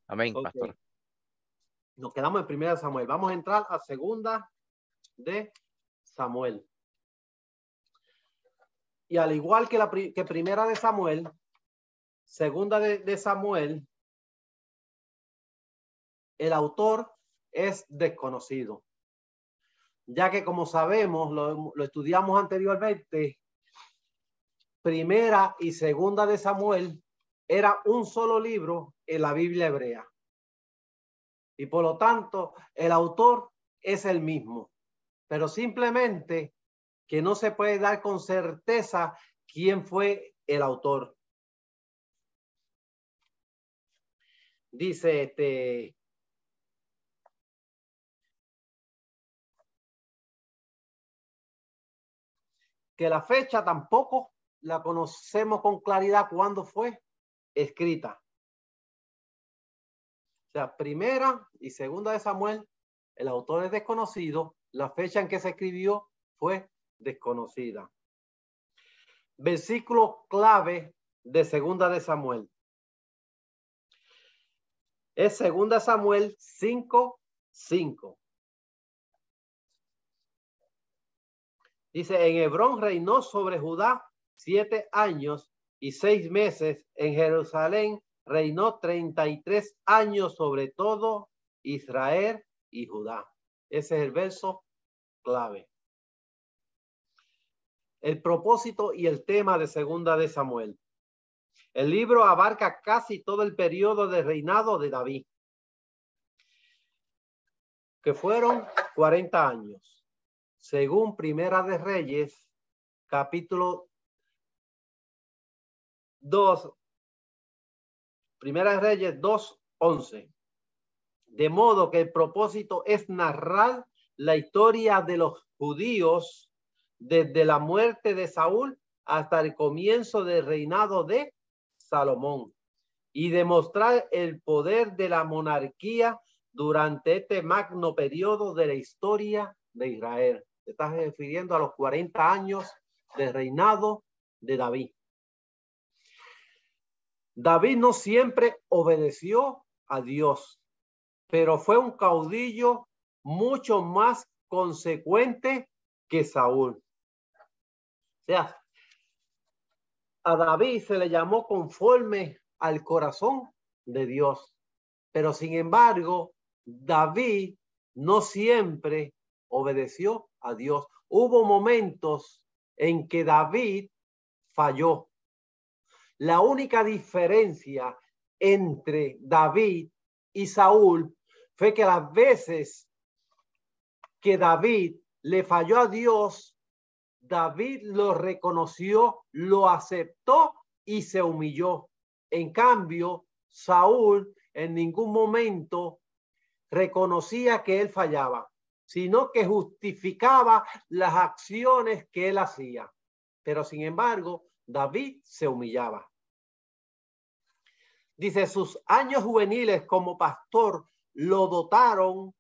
Amén, Okay. pastor. Nos quedamos en Primera de Samuel. Vamos a entrar a Segunda de Samuel. Y al igual que Primera de Samuel, Segunda de Samuel, el autor es desconocido. Ya que, como sabemos, lo estudiamos anteriormente, Primera y Segunda de Samuel era un solo libro en la Biblia hebrea. Y por lo tanto, el autor es el mismo. Pero simplemente que no se puede dar con certeza quién fue el autor. Dice que la fecha tampoco la conocemos con claridad cuándo fue escrita. O sea, Primera y Segunda de Samuel, el autor es desconocido, la fecha en que se escribió fue desconocida. Versículo clave de Segunda de Samuel. Es Segunda Samuel 5:5. Dice, en Hebrón reinó sobre Judá 7 años y 6 meses. En Jerusalén reinó 33 años sobre todo Israel y Judá. Ese es el verso clave. El propósito y el tema de Segunda de Samuel. El libro abarca casi todo el periodo de reinado de David, que fueron 40 años. Según Primera de Reyes, capítulo 2, Primera de Reyes 2:11. De modo que el propósito es narrar la historia de los judíos desde la muerte de Saúl hasta el comienzo del reinado de Salomón y demostrar el poder de la monarquía durante este magno periodo de la historia de Israel. Te estás refiriendo a los 40 años de reinado de David. David no siempre obedeció a Dios, pero fue un caudillo mucho más consecuente que Saúl. O sea, a David se le llamó conforme al corazón de Dios, pero sin embargo, David no siempre obedeció a Dios. Hubo momentos en que David falló. La única diferencia entre David y Saúl fue que las veces que David le falló a Dios, David lo reconoció, lo aceptó y se humilló. En cambio, Saúl en ningún momento reconocía que él fallaba, sino que justificaba las acciones que él hacía. Pero sin embargo, David se humillaba. Dice, sus años juveniles como pastor lo dotaron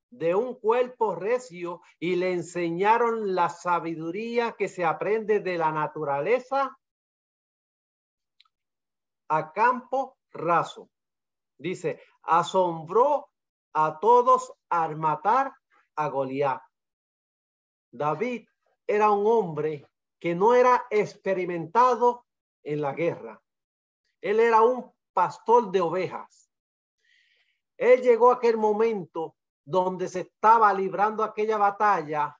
de un cuerpo recio y le enseñaron la sabiduría que se aprende de la naturaleza a campo raso. Dice, asombró a todos al matar a Goliat. David era un hombre que no era experimentado en la guerra. Él era un pastor de ovejas. Él llegó a aquel momento donde se estaba librando aquella batalla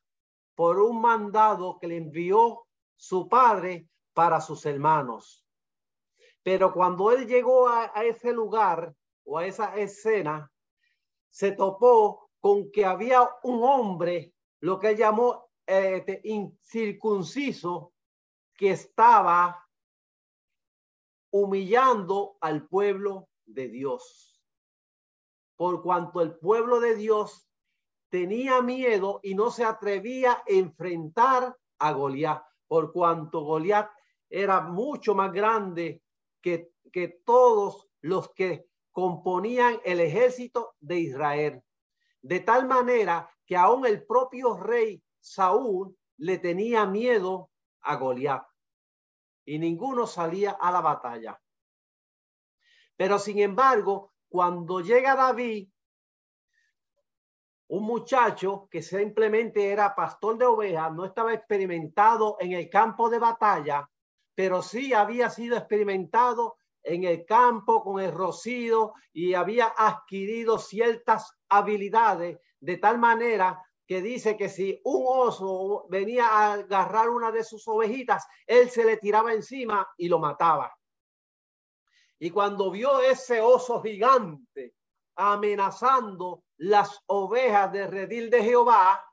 por un mandado que le envió su padre para sus hermanos. Pero cuando él llegó a ese lugar o a esa escena, se topó con que había un hombre, lo que él llamó incircunciso, que estaba humillando al pueblo de Dios. Por cuanto el pueblo de Dios tenía miedo y no se atrevía a enfrentar a Goliat, por cuanto Goliat era mucho más grande que todos los que componían el ejército de Israel. De tal manera que aún el propio rey Saúl le tenía miedo a Goliat y ninguno salía a la batalla. Pero sin embargo, cuando llega David, un muchacho que simplemente era pastor de ovejas, no estaba experimentado en el campo de batalla, pero sí había sido experimentado en el campo con el rocío y había adquirido ciertas habilidades de tal manera que dice que si un oso venía a agarrar una de sus ovejitas, él se le tiraba encima y lo mataba. Y cuando vio ese oso gigante amenazando las ovejas del redil de Jehová,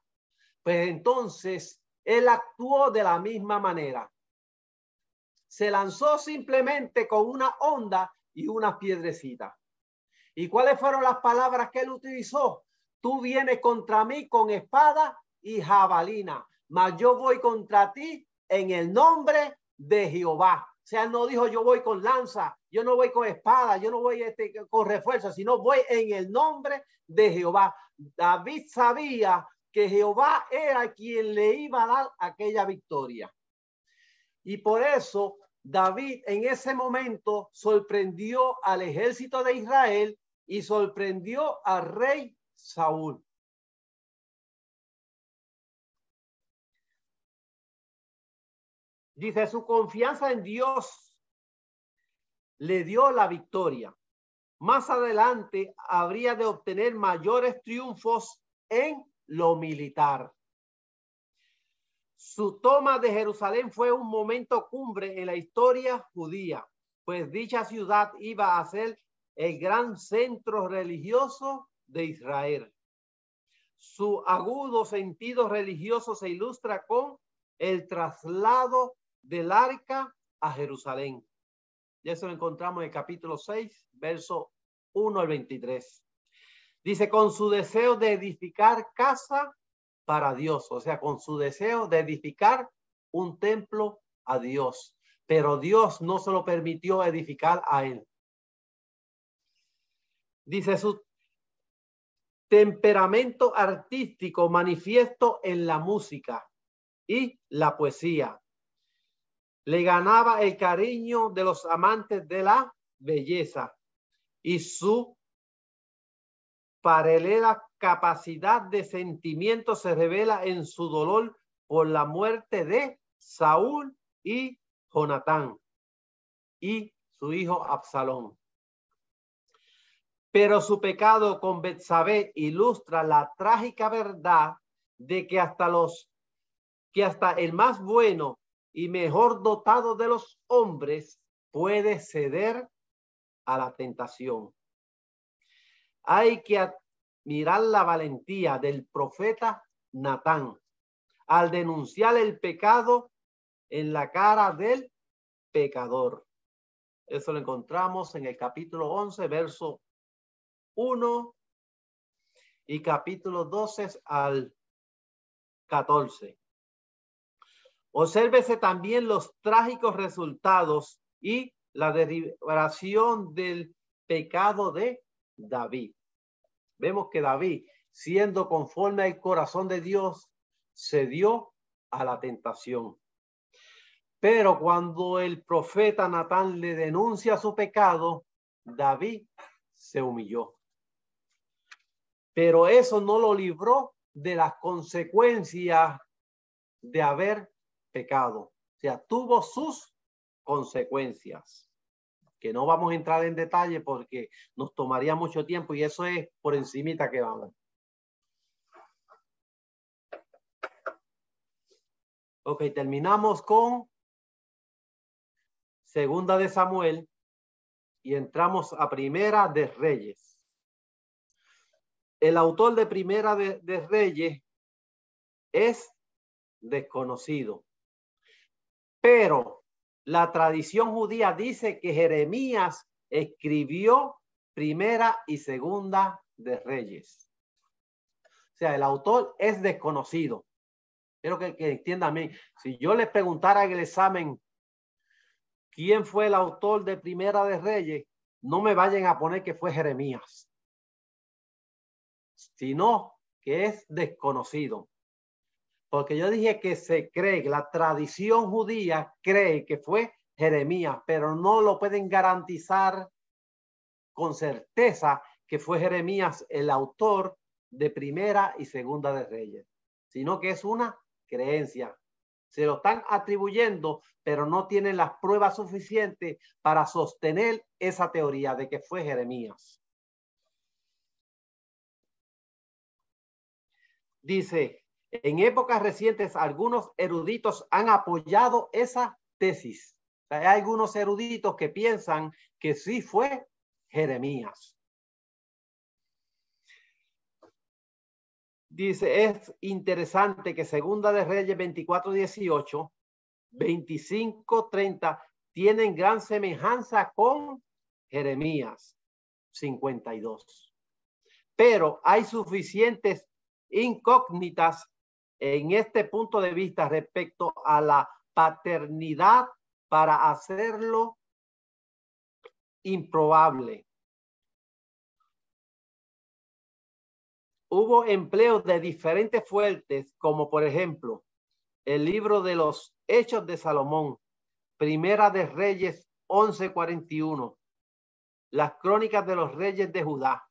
pues entonces él actuó de la misma manera. Se lanzó simplemente con una honda y unas piedrecitas. ¿Y cuáles fueron las palabras que él utilizó? Tú vienes contra mí con espada y jabalina, mas yo voy contra ti en el nombre de Jehová. O sea, él no dijo yo voy con lanza, yo no voy con espada, yo no voy con refuerzo, sino voy en el nombre de Jehová. David sabía que Jehová era quien le iba a dar aquella victoria. Y por eso David en ese momento sorprendió al ejército de Israel y sorprendió al rey Saúl. Dice, su confianza en Dios le dio la victoria. Más adelante habría de obtener mayores triunfos en lo militar. Su toma de Jerusalén fue un momento cumbre en la historia judía, pues dicha ciudad iba a ser el gran centro religioso de Israel. Su agudo sentido religioso se ilustra con el traslado del arca a Jerusalén. Y eso lo encontramos en el capítulo 6, verso 1 al 23. Dice, con su deseo de edificar casa para Dios, o sea, con su deseo de edificar un templo a Dios. Pero Dios no se lo permitió edificar a él. Dice, su temperamento artístico manifiesto en la música y la poesía. Le ganaba el cariño de los amantes de la belleza y su paralela capacidad de sentimiento se revela en su dolor por la muerte de Saúl y Jonatán y su hijo Absalón. Pero su pecado con Betsabé ilustra la trágica verdad de que hasta el más bueno y mejor dotado de los hombres puede ceder a la tentación. Hay que admirar la valentía del profeta Natán al denunciar el pecado en la cara del pecador. Eso lo encontramos en el capítulo 11, verso 1 y capítulo 12 al 14. Obsérvese también los trágicos resultados y la derivación del pecado de David. Vemos que David, siendo conforme al corazón de Dios, cedió a la tentación. Pero cuando el profeta Natán le denuncia su pecado, David se humilló. Pero eso no lo libró de las consecuencias de haber pecado. O sea, tuvo sus consecuencias, que no vamos a entrar en detalle porque nos tomaría mucho tiempo y eso es por encimita que vamos. Ok, terminamos con Segunda de Samuel y entramos a Primera de Reyes. El autor de Primera de Reyes es desconocido, pero la tradición judía dice que Jeremías escribió Primera y Segunda de Reyes. O sea, el autor es desconocido. Quiero que entiendan bien. Si yo les preguntara en el examen quién fue el autor de Primera de Reyes, no me vayan a poner que fue Jeremías, sino que es desconocido. Porque yo dije que se cree, que la tradición judía cree que fue Jeremías, pero no lo pueden garantizar con certeza que fue Jeremías el autor de Primera y Segunda de Reyes, sino que es una creencia. Se lo están atribuyendo, pero no tienen las pruebas suficientes para sostener esa teoría de que fue Jeremías. Dice, en épocas recientes algunos eruditos han apoyado esa tesis. O sea, hay algunos eruditos que piensan que sí fue Jeremías. Dice, es interesante que Segunda de Reyes 24:18, 25:30 tienen gran semejanza con Jeremías 52. Pero hay suficientes incógnitas en este punto de vista respecto a la paternidad para hacerlo improbable. Hubo empleos de diferentes fuentes, como por ejemplo el libro de los Hechos de Salomón, Primera de Reyes 11:41, las Crónicas de los Reyes de Judá,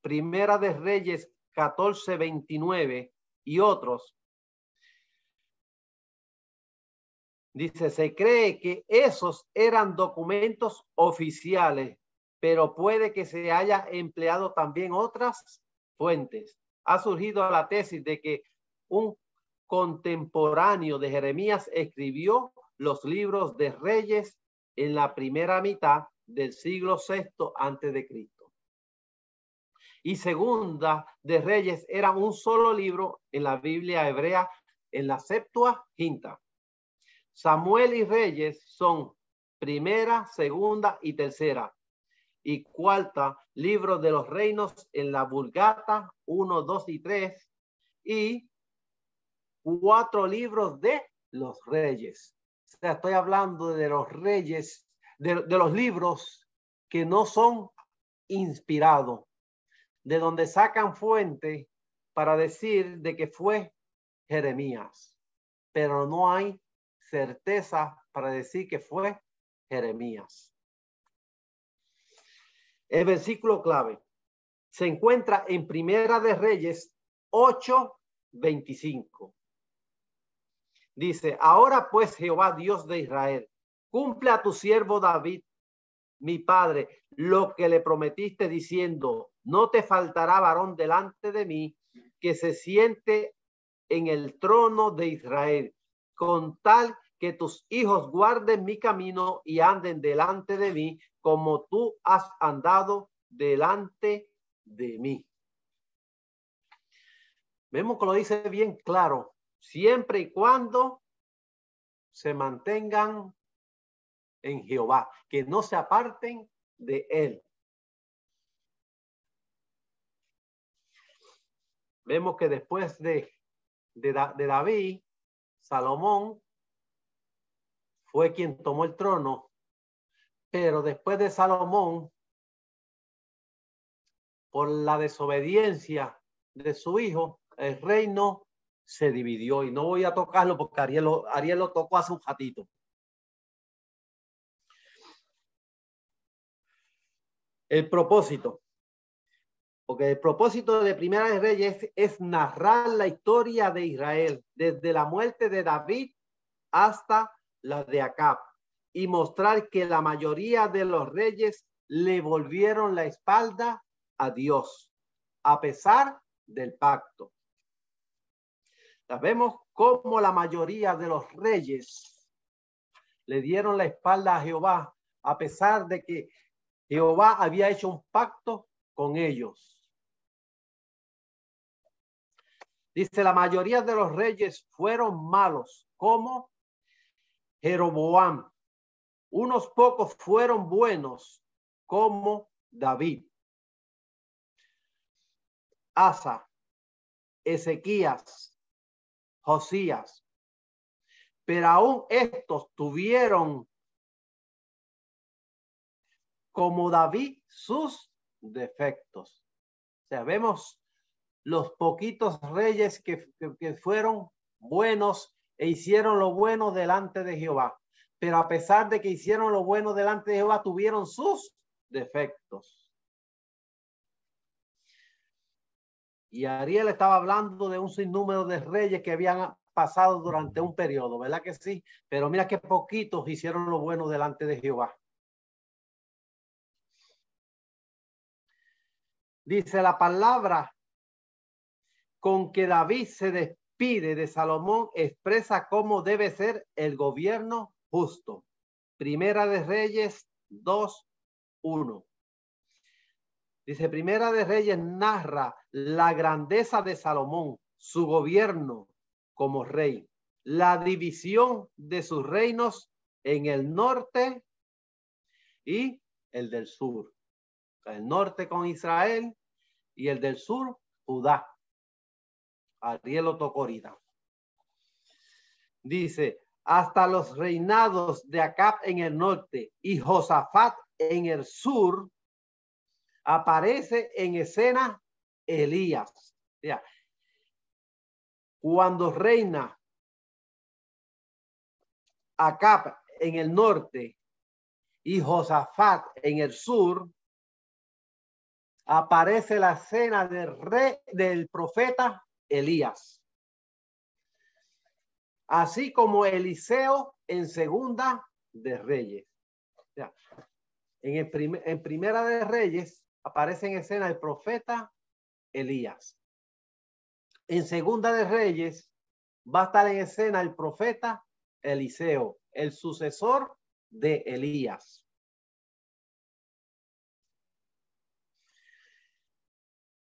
Primera de Reyes 14:29 y otros. Dice, se cree que esos eran documentos oficiales, pero puede que se haya empleado también otras fuentes. Ha surgido la tesis de que un contemporáneo de Jeremías escribió los libros de Reyes en la primera mitad del siglo VI antes de Cristo. Y Segunda de Reyes era un solo libro en la Biblia hebrea, en la Septuaginta. Samuel y Reyes son primera, segunda y tercera. Y cuarta, libros de los reinos en la Vulgata 1, 2 y 3. Y 4 libros de los reyes. O sea, estoy hablando de los reyes, de los libros que no son inspirados, de donde sacan fuente para decir de que fue Jeremías, pero no hay certeza para decir que fue Jeremías. El versículo clave se encuentra en Primera de Reyes 8:25. Dice, ahora pues Jehová Dios de Israel, cumple a tu siervo David, mi padre, lo que le prometiste diciendo, no te faltará varón delante de mí que se siente en el trono de Israel, con tal que tus hijos guarden mi camino y anden delante de mí, como tú has andado delante de mí. Vemos que lo dice bien claro, siempre y cuando se mantengan en Jehová, que no se aparten de él. Vemos que después de David, Salomón fue quien tomó el trono, pero después de Salomón, por la desobediencia de su hijo, el reino se dividió, y no voy a tocarlo porque Ariel lo tocó hace un ratito. El propósito, porque el propósito de Primera de Reyes es narrar la historia de Israel desde la muerte de David hasta la de Acab y mostrar que la mayoría de los reyes le volvieron la espalda a Dios a pesar del pacto. Vemos cómo la mayoría de los reyes le dieron la espalda a Jehová a pesar de que Jehová había hecho un pacto con ellos. Dice, la mayoría de los reyes fueron malos, como Jeroboam. Unos pocos fueron buenos, como David, Asa, Ezequías, Josías. Pero aún estos tuvieron, como David, sus defectos. O sea, vemos los poquitos reyes que fueron buenos e hicieron lo bueno delante de Jehová. Pero a pesar de que hicieron lo bueno delante de Jehová, tuvieron sus defectos. Y Ariel estaba hablando de un sinnúmero de reyes que habían pasado durante un periodo, ¿verdad que sí? Pero mira que poquitos hicieron lo bueno delante de Jehová. Dice la palabra con que David se despide de Salomón, expresa cómo debe ser el gobierno justo. Primera de Reyes 2:1. Dice, Primera de Reyes narra la grandeza de Salomón, su gobierno como rey, la división de sus reinos en el norte y el del sur. El norte con Israel y el del sur, Judá. Ariel lo tocó ahorita. Dice, hasta los reinados de Acab en el norte y Josafat en el sur, aparece en escena Elías. O sea, cuando reina Acab en el norte y Josafat en el sur, aparece la escena del profeta Elías. Así como Eliseo en Segunda de Reyes. O sea, en Primera de Reyes aparece en escena el profeta Elías. En Segunda de Reyes va a estar en escena el profeta Eliseo, el sucesor de Elías.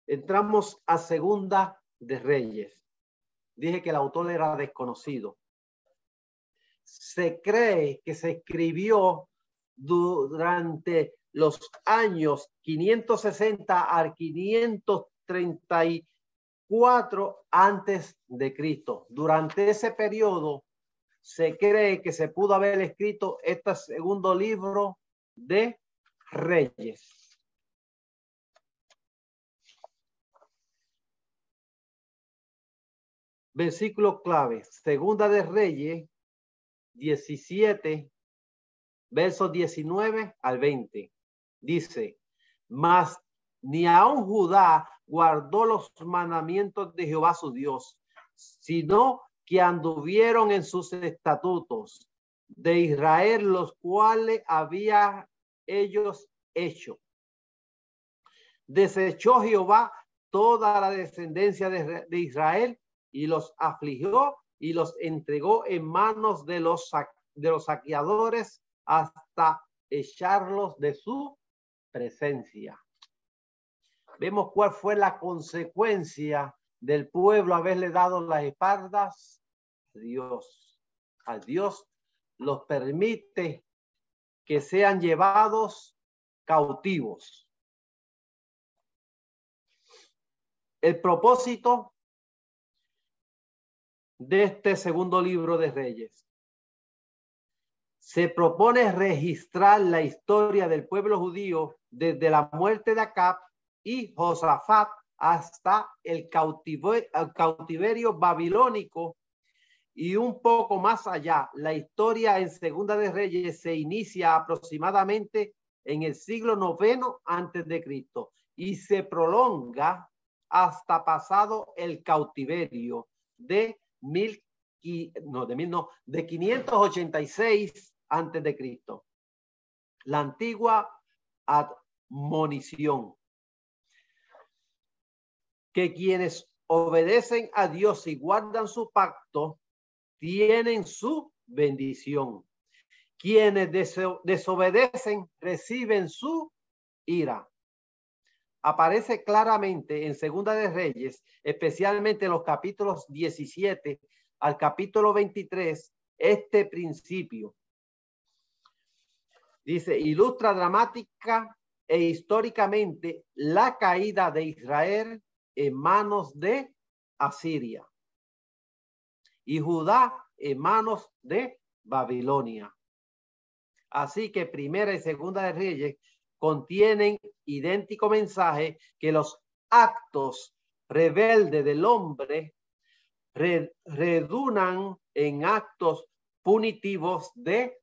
Entramos a Segunda de Reyes. Dije que el autor era desconocido. Se cree que se escribió durante los años 560 al 534 antes de Cristo. Durante ese periodo se cree que se pudo haber escrito este segundo libro de Reyes. Versículo clave, Segunda de Reyes 17, versos 19 al 20. Dice, mas ni aun Judá guardó los mandamientos de Jehová su Dios, sino que anduvieron en sus estatutos de Israel, los cuales había ellos hecho. Desechó Jehová toda la descendencia de Israel y los afligió y los entregó en manos de los saqueadores hasta echarlos de su presencia. Vemos cuál fue la consecuencia del pueblo haberle dado las espaldas a Dios. A Dios los permite que sean llevados cautivos. El propósito de este segundo libro de Reyes se propone registrar la historia del pueblo judío desde la muerte de Acab y Josafat hasta el cautiverio babilónico y un poco más allá. La historia en Segunda de Reyes se inicia aproximadamente en el siglo IX antes de Cristo y se prolonga hasta pasado el cautiverio de 586 antes de Cristo. La antigua admonición que quienes obedecen a Dios y guardan su pacto tienen su bendición. Quienes desobedecen reciben su ira. Aparece claramente en Segunda de Reyes, especialmente en los capítulos 17 al capítulo 23, este principio. Dice, ilustra dramática e históricamente la caída de Israel en manos de Asiria y Judá en manos de Babilonia. Así que Primera y Segunda de Reyes contienen idéntico mensaje que los actos rebeldes del hombre redundan en actos punitivos de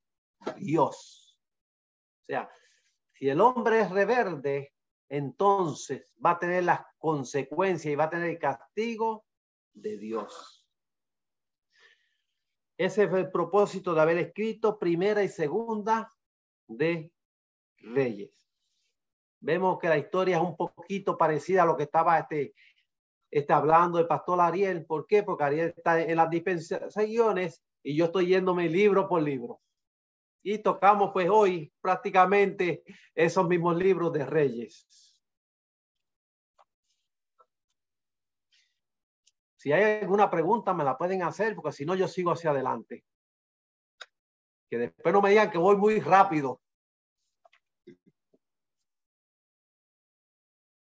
Dios. O sea, Si el hombre es rebelde, entonces va a tener las consecuencias y va a tener el castigo de Dios. Ese fue el propósito de haber escrito Primera y Segunda de Reyes. Vemos que la historia es un poquito parecida a lo que estaba hablando el pastor Ariel. ¿Por qué? Porque Ariel está en las dispensaciones y yo estoy yéndome libro por libro. Y tocamos pues hoy prácticamente esos mismos libros de Reyes. Si hay alguna pregunta me la pueden hacer, porque si no yo sigo hacia adelante. Que después no me digan que voy muy rápido.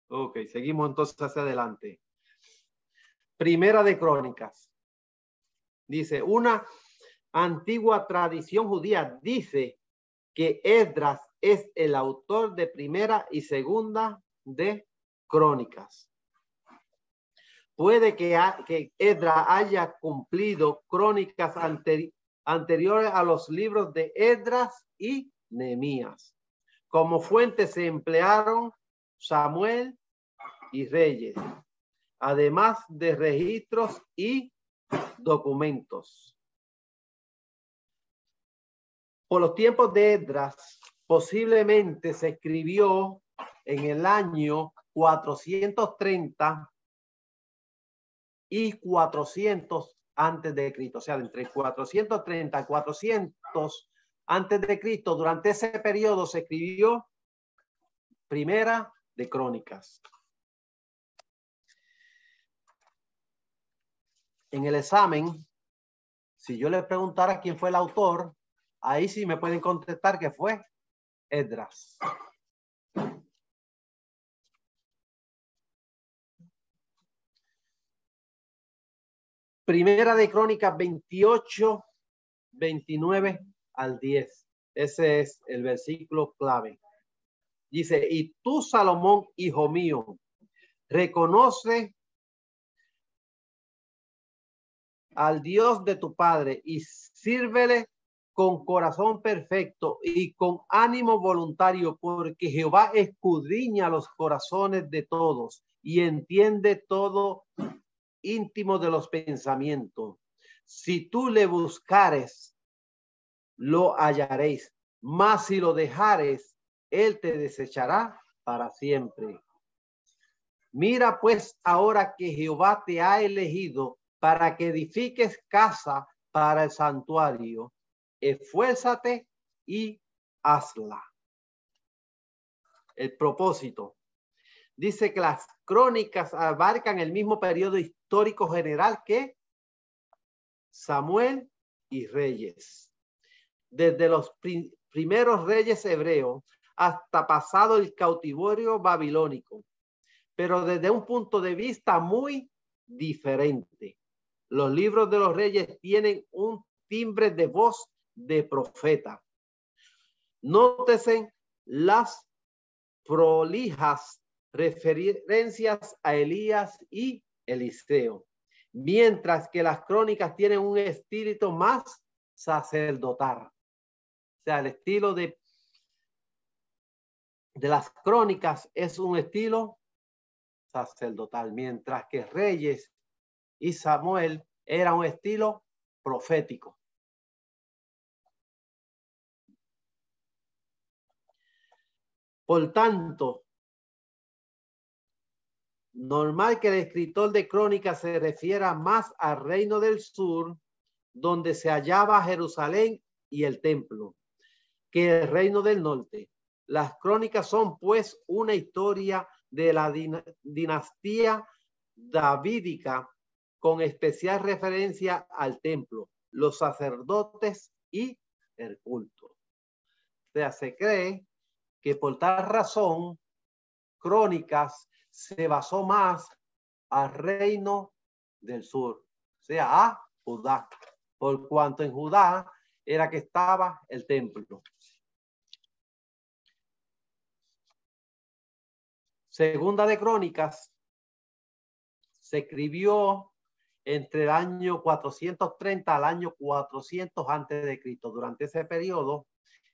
Ok, seguimos entonces hacia adelante. Primera de Crónicas. Dice, una antigua tradición judía dice que Esdras es el autor de Primera y Segunda de Crónicas. Puede que Esdras haya cumplido crónicas anteriores a los libros de Esdras y Nehemías. Como fuentes se emplearon Samuel y Reyes, además de registros y documentos. Por los tiempos de Esdras, posiblemente se escribió en el año 430 y 400 antes de Cristo, o sea, entre 430 y 400 antes de Cristo. Durante ese periodo se escribió Primera de Crónicas. En el examen, si yo le preguntara quién fue el autor, ahí sí me pueden contestar que fue Esdras. Primera de Crónicas 28, 29 al 10. Ese es el versículo clave. Dice, y tú, Salomón, hijo mío, reconoce al Dios de tu padre y sírvele con corazón perfecto y con ánimo voluntario, porque Jehová escudriña los corazones de todos y entiende todo íntimo de los pensamientos. Si tú le buscares, lo hallaréis, mas si lo dejares, él te desechará para siempre. Mira pues ahora que Jehová te ha elegido para que edifiques casa para el santuario, esfuérzate y hazla. El propósito. Dice que las crónicas abarcan el mismo periodo histórico general que Samuel y Reyes. Desde los primeros reyes hebreos hasta pasado el cautiverio babilónico, pero desde un punto de vista muy diferente. Los libros de los reyes tienen un timbre de voz de profeta. Nótese las prolijas referencias a Elías y Eliseo, mientras que las crónicas tienen un espíritu más sacerdotal. O sea, el estilo de las crónicas es un estilo sacerdotal, mientras que Reyes y Samuel era un estilo profético. Por tanto, normal que el escritor de crónicas se refiera más al reino del sur, donde se hallaba Jerusalén y el templo, que el reino del norte. Las crónicas son pues una historia de la dinastía davídica, con especial referencia al templo, los sacerdotes y el culto. O sea, se cree que por tal razón Crónicas se basó más al reino del sur, o sea, a Judá, por cuanto en Judá era que estaba el templo. Segunda de Crónicas se escribió entre el año 430 al año 400 antes de Cristo, durante ese periodo,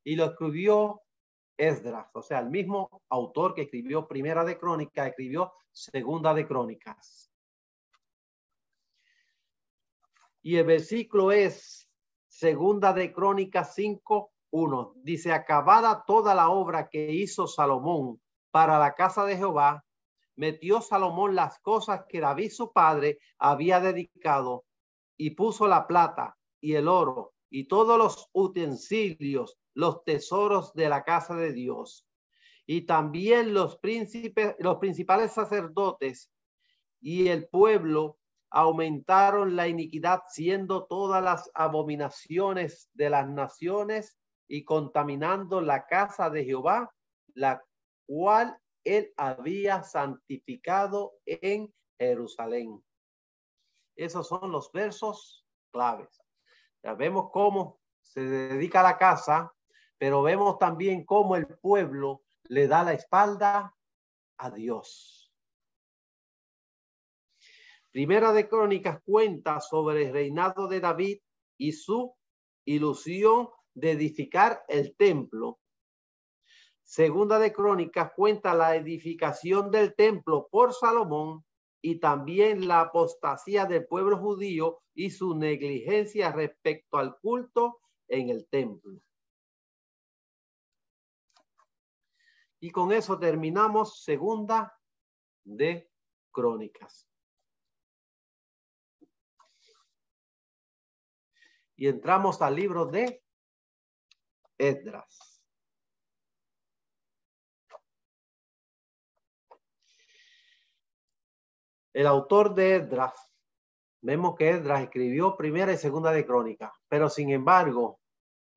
y lo escribió Esdras, o sea, el mismo autor que escribió Primera de Crónicas, escribió Segunda de Crónicas. Y el versículo es Segunda de Crónicas 5:1. Dice, acabada toda la obra que hizo Salomón para la casa de Jehová, metió Salomón las cosas que David su padre había dedicado y puso la plata y el oro y todos los utensilios, los tesoros de la casa de Dios. Y también los principales sacerdotes y el pueblo aumentaron la iniquidad, siendo todas las abominaciones de las naciones y contaminando la casa de Jehová, la cual él había santificado en Jerusalén. Esos son los versos claves. Ya vemos cómo se dedica a la casa, pero vemos también cómo el pueblo le da la espalda a Dios. Primera de Crónicas cuenta sobre el reinado de David y su ilusión de edificar el templo. Segunda de Crónicas cuenta la edificación del templo por Salomón y también la apostasía del pueblo judío y su negligencia respecto al culto en el templo. Y con eso terminamos Segunda de Crónicas. Y entramos al libro de Esdras. El autor de Esdras, vemos que Esdras escribió Primera y Segunda de Crónicas, pero sin embargo,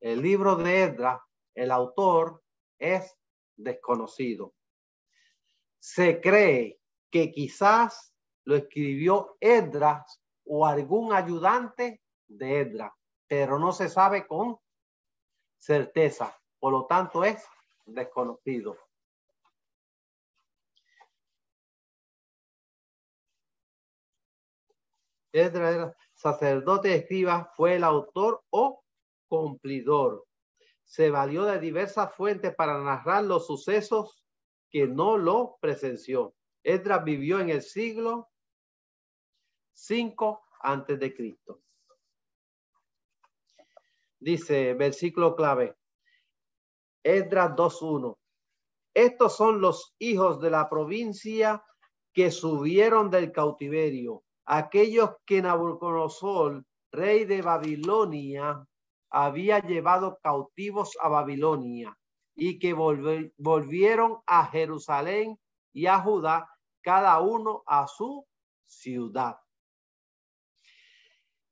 el libro de Esdras, el autor es desconocido. Se cree que quizás lo escribió Esdras o algún ayudante de Esdras, pero no se sabe con certeza. Por lo tanto, es desconocido. Esdras era sacerdote, escriba, fue el autor o cumplidor. Se valió de diversas fuentes para narrar los sucesos que no lo presenció. Esdras vivió en el siglo 5 antes de Cristo. Dice, versículo clave, Esdras 2:1. Estos son los hijos de la provincia que subieron del cautiverio, aquellos que Nabucodonosor, rey de Babilonia, había llevado cautivos a Babilonia y que volvieron a Jerusalén y a Judá, cada uno a su ciudad.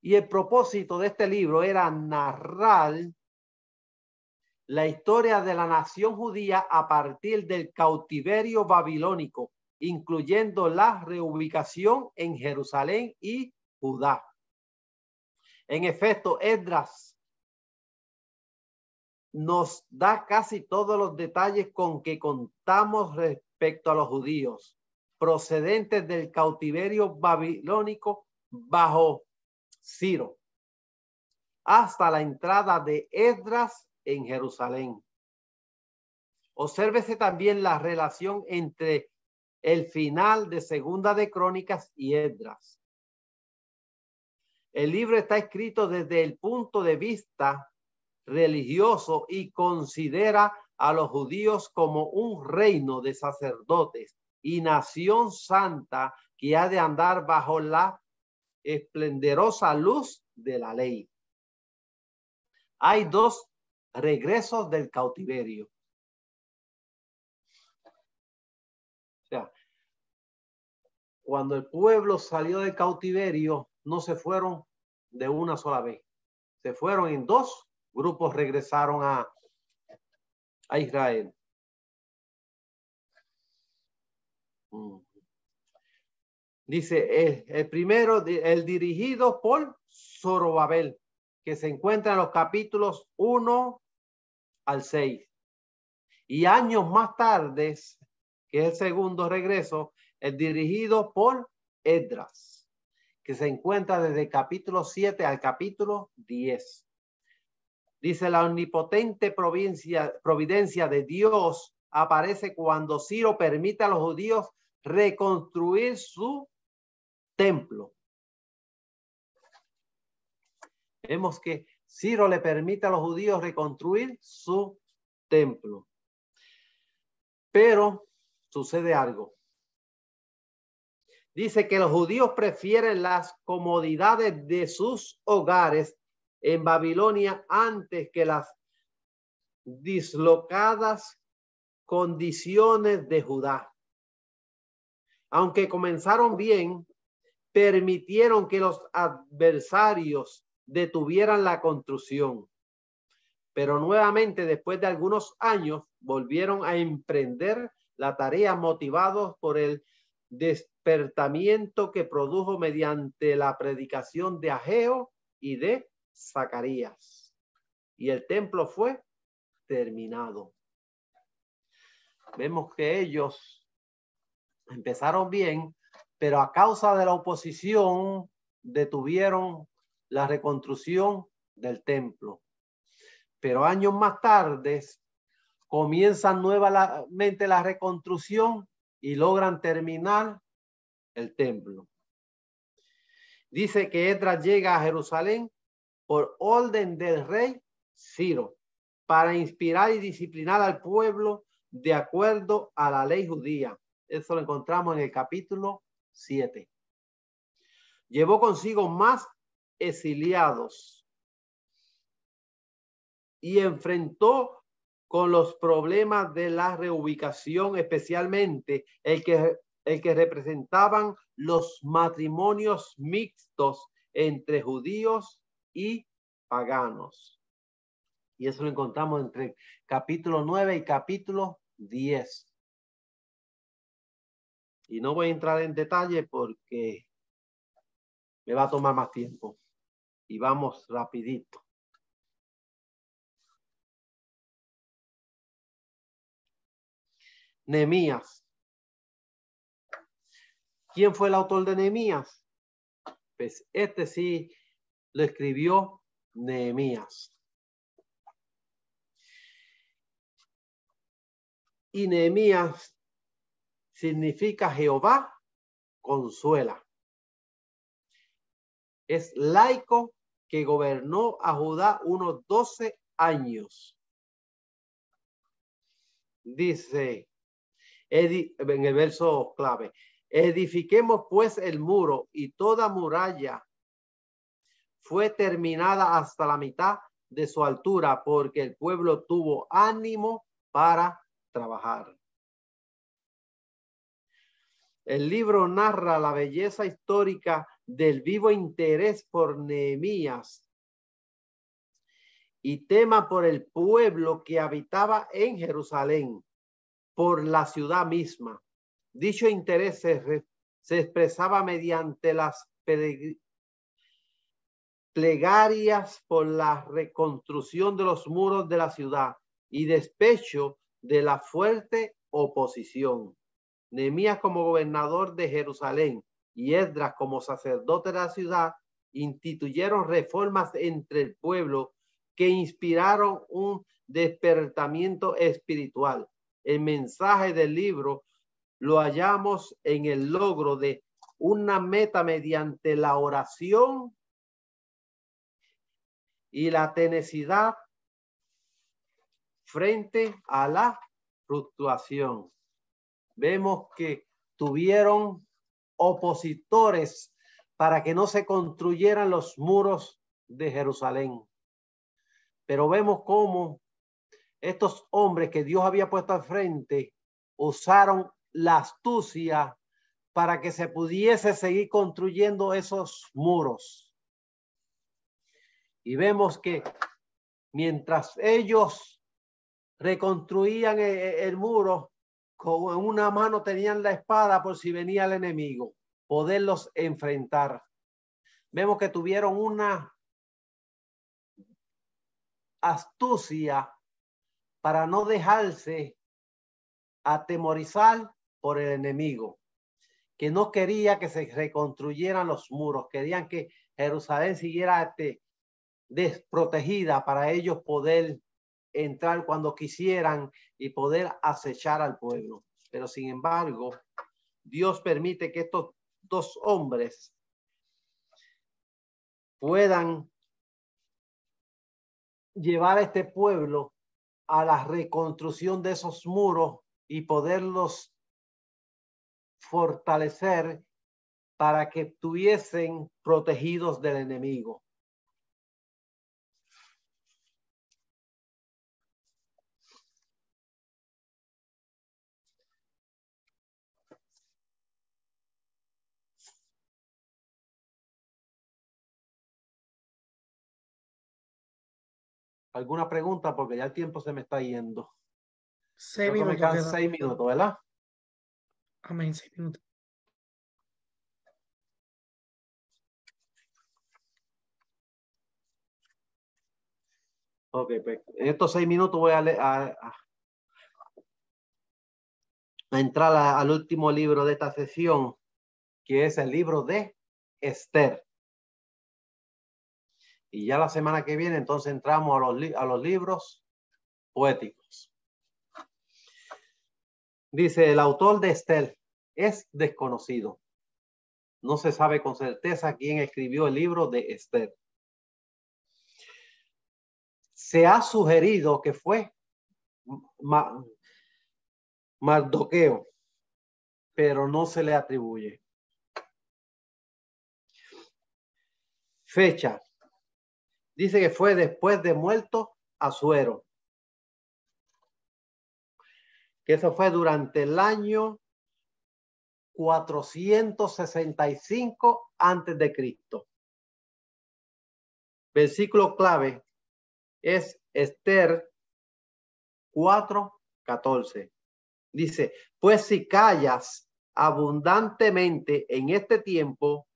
Y el propósito de este libro era narrar la historia de la nación judía a partir del cautiverio babilónico, incluyendo la reubicación en Jerusalén y Judá. En efecto, Esdras nos da casi todos los detalles con que contamos respecto a los judíos procedentes del cautiverio babilónico bajo Ciro, hasta la entrada de Esdras en Jerusalén. Obsérvese también la relación entre el final de Segunda de Crónicas y Esdras. El libro está escrito desde el punto de vista religioso y considera a los judíos como un reino de sacerdotes y nación santa que ha de andar bajo la esplendorosa luz de la ley. Hay dos regresos del cautiverio. O sea, cuando el pueblo salió del cautiverio, no se fueron de una sola vez. Se fueron en dos grupos, regresaron a Israel. Dice el primero, el dirigido por Zorobabel, que se encuentra en los capítulos 1 al 6. Y años más tarde, que es el segundo regreso, el dirigido por Esdras, que se encuentra desde el capítulo 7 al capítulo 10. Dice, la omnipotente providencia de Dios aparece cuando Ciro permite a los judíos reconstruir su templo. Vemos que Ciro le permite a los judíos reconstruir su templo. Pero sucede algo. Dice que los judíos prefieren las comodidades de sus hogares en Babilonia antes que las dislocadas condiciones de Judá. Aunque comenzaron bien, permitieron que los adversarios detuvieran la construcción. Pero nuevamente, después de algunos años, volvieron a emprender la tarea motivados por el despertamiento que produjo mediante la predicación de Ageo y de Zacarías. Y el templo fue terminado. Vemos que ellos empezaron bien, pero a causa de la oposición detuvieron la reconstrucción del templo. Pero años más tarde comienzan nuevamente la reconstrucción y logran terminar el templo. Dice que Esdras llega a Jerusalén por orden del rey Ciro para inspirar y disciplinar al pueblo de acuerdo a la ley judía. Eso lo encontramos en el capítulo 7. Llevó consigo más exiliados y enfrentó con los problemas de la reubicación, especialmente el que representaban los matrimonios mixtos entre judíos y paganos. Y eso lo encontramos entre capítulo 9 y capítulo 10. Y no voy a entrar en detalle porque me va a tomar más tiempo. Y vamos rapidito. Nehemías. ¿Quién fue el autor de Nehemías? Pues este sí lo escribió Nehemías. Y Nehemías significa Jehová consuela. Es laico que gobernó a Judá unos 12 años. Dice en el verso clave, edifiquemos pues el muro, y toda muralla fue terminada hasta la mitad de su altura, porque el pueblo tuvo ánimo para trabajar. El libro narra la belleza histórica del vivo interés por Nehemías y tema por el pueblo que habitaba en Jerusalén, por la ciudad misma. Dicho interés se expresaba mediante las plegarias por la reconstrucción de los muros de la ciudad y despecho de la fuerte oposición. Nehemías como gobernador de Jerusalén y Esdras como sacerdote de la ciudad instituyeron reformas entre el pueblo que inspiraron un despertamiento espiritual. El mensaje del libro lo hallamos en el logro de una meta mediante la oración y la tenacidad frente a la fluctuación. Vemos que tuvieron opositores para que no se construyeran los muros de Jerusalén. Pero vemos cómo estos hombres que Dios había puesto al frente usaron la astucia para que se pudiese seguir construyendo esos muros. Y vemos que mientras ellos reconstruían el muro, con una mano tenían la espada por si venía el enemigo, poderlos enfrentar. Vemos que tuvieron una astucia para no dejarse atemorizar por el enemigo, que no quería que se reconstruyeran los muros, querían que Jerusalén siguiera desprotegida para ellos poder entrar cuando quisieran y poder acechar al pueblo. Pero sin embargo, Dios permite que estos dos hombres puedan llevar a este pueblo a la reconstrucción de esos muros y poderlos fortalecer para que estuviesen protegidos del enemigo. ¿Alguna pregunta? Porque ya el tiempo se me está yendo. 6 minutos. Me quedan 6 minutos, ¿verdad? Amén, 6 minutos. Ok, pues en estos 6 minutos voy a entrar al último libro de esta sesión, que es el libro de Esther. Y ya la semana que viene entonces entramos a los libros poéticos. Dice, el autor de Esther es desconocido. No se sabe con certeza quién escribió el libro de Esther. Se ha sugerido que fue Mardoqueo, pero no se le atribuye. Fecha. Dice que fue después de muerto Asuero. Que eso fue durante el año 465 antes de Cristo. Versículo clave es Esther 4:14. Dice, pues si callas abundantemente en este tiempo,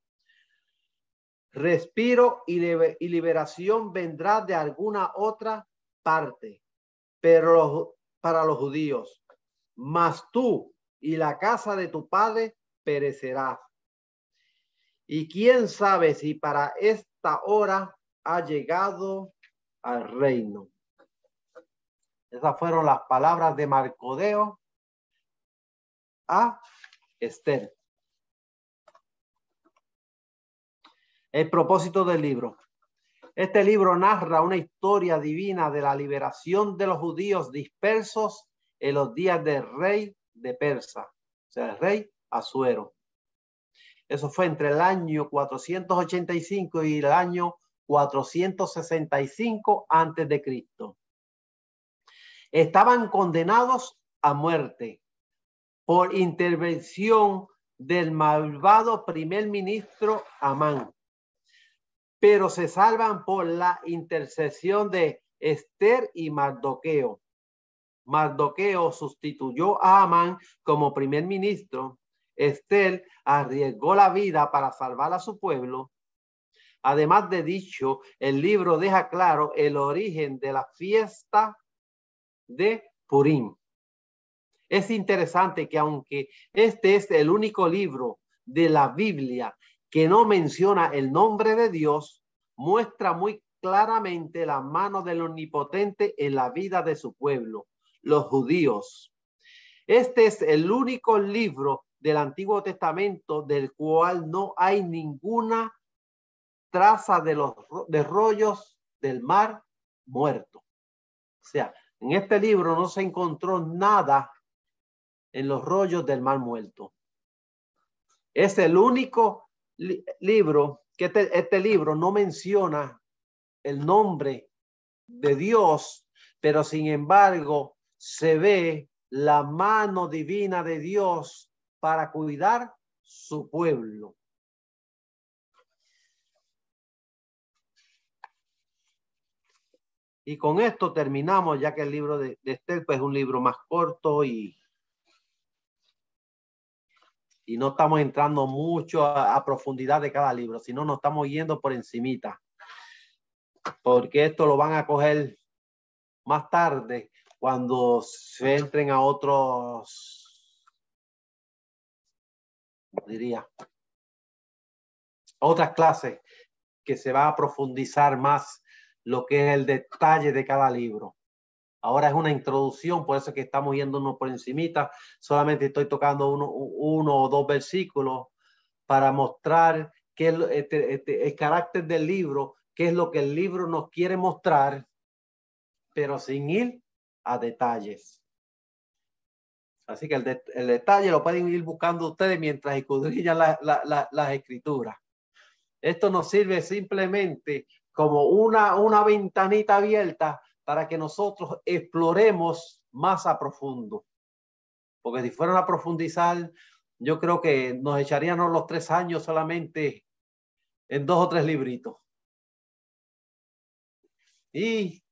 respiro y liberación vendrá de alguna otra parte, pero para los judíos, mas tú y la casa de tu padre perecerás. Y quién sabe si para esta hora ha llegado al reino. Esas fueron las palabras de Marcodeo a Esther. El propósito del libro. Este libro narra una historia divina de la liberación de los judíos dispersos en los días del rey de Persa, o sea, el rey Asuero. Eso fue entre el año 485 y el año 465 antes de Cristo. Estaban condenados a muerte por intervención del malvado primer ministro Amán, pero se salvan por la intercesión de Esther y Mardoqueo. Mardoqueo sustituyó a Amán como primer ministro. Esther arriesgó la vida para salvar a su pueblo. Además de dicho, el libro deja claro el origen de la fiesta de Purim. Es interesante que aunque este es el único libro de la Biblia que no menciona el nombre de Dios, muestra muy claramente la mano del Omnipotente en la vida de su pueblo, los judíos. Este es el único libro del Antiguo Testamento del cual no hay ninguna traza de rollos del mar muerto. O sea, en este libro no se encontró nada en los rollos del mar muerto. Es el único libro que este libro no menciona el nombre de Dios, pero sin embargo se ve la mano divina de Dios para cuidar su pueblo. Y con esto terminamos, ya que el libro de Esther pues, es un libro más corto y no estamos entrando mucho a profundidad de cada libro, sino nos estamos yendo por encimita. Porque esto lo van a coger más tarde cuando se entren a otras clases que se va a profundizar más lo que es el detalle de cada libro. Ahora es una introducción, por eso es que estamos yéndonos por encimita. Solamente estoy tocando uno o dos versículos para mostrar qué es el carácter del libro, qué es lo que el libro nos quiere mostrar, pero sin ir a detalles. Así que el detalle lo pueden ir buscando ustedes mientras escudriñan las escrituras. Esto nos sirve simplemente como una ventanita abierta para que nosotros exploremos más a profundo. Porque si fueran a profundizar, yo creo que nos echaríamos los 3 años solamente en 2 o 3 libritos. Y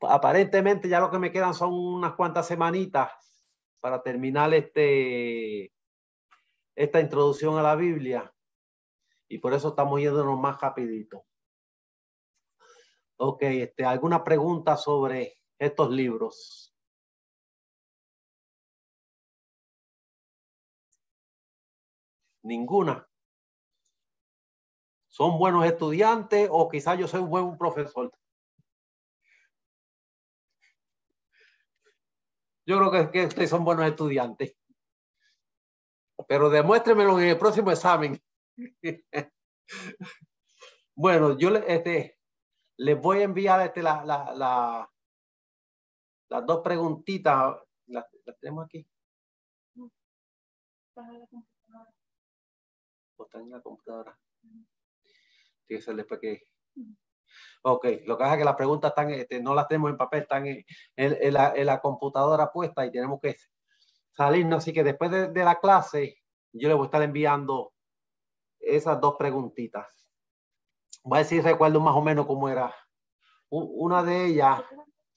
aparentemente ya lo que me quedan son unas cuantas semanitas para terminar esta introducción a la Biblia. Y por eso estamos yéndonos más rapidito. Ok, ¿alguna pregunta sobre estos libros? Ninguna. ¿Son buenos estudiantes o quizás yo soy un buen profesor? Yo creo que ustedes son buenos estudiantes. Pero demuéstremelo en el próximo examen. Bueno, yo les voy a enviar las 2 preguntitas. Las tenemos aquí. ¿O están en la computadora? Tiene que ser después que... Ok, lo que pasa es que las preguntas están, no las tenemos en papel, están en la computadora puesta y tenemos que salirnos. Así que después de la clase, yo les voy a estar enviando esas 2 preguntitas. Voy a decir, recuerdo más o menos cómo era. Una de ellas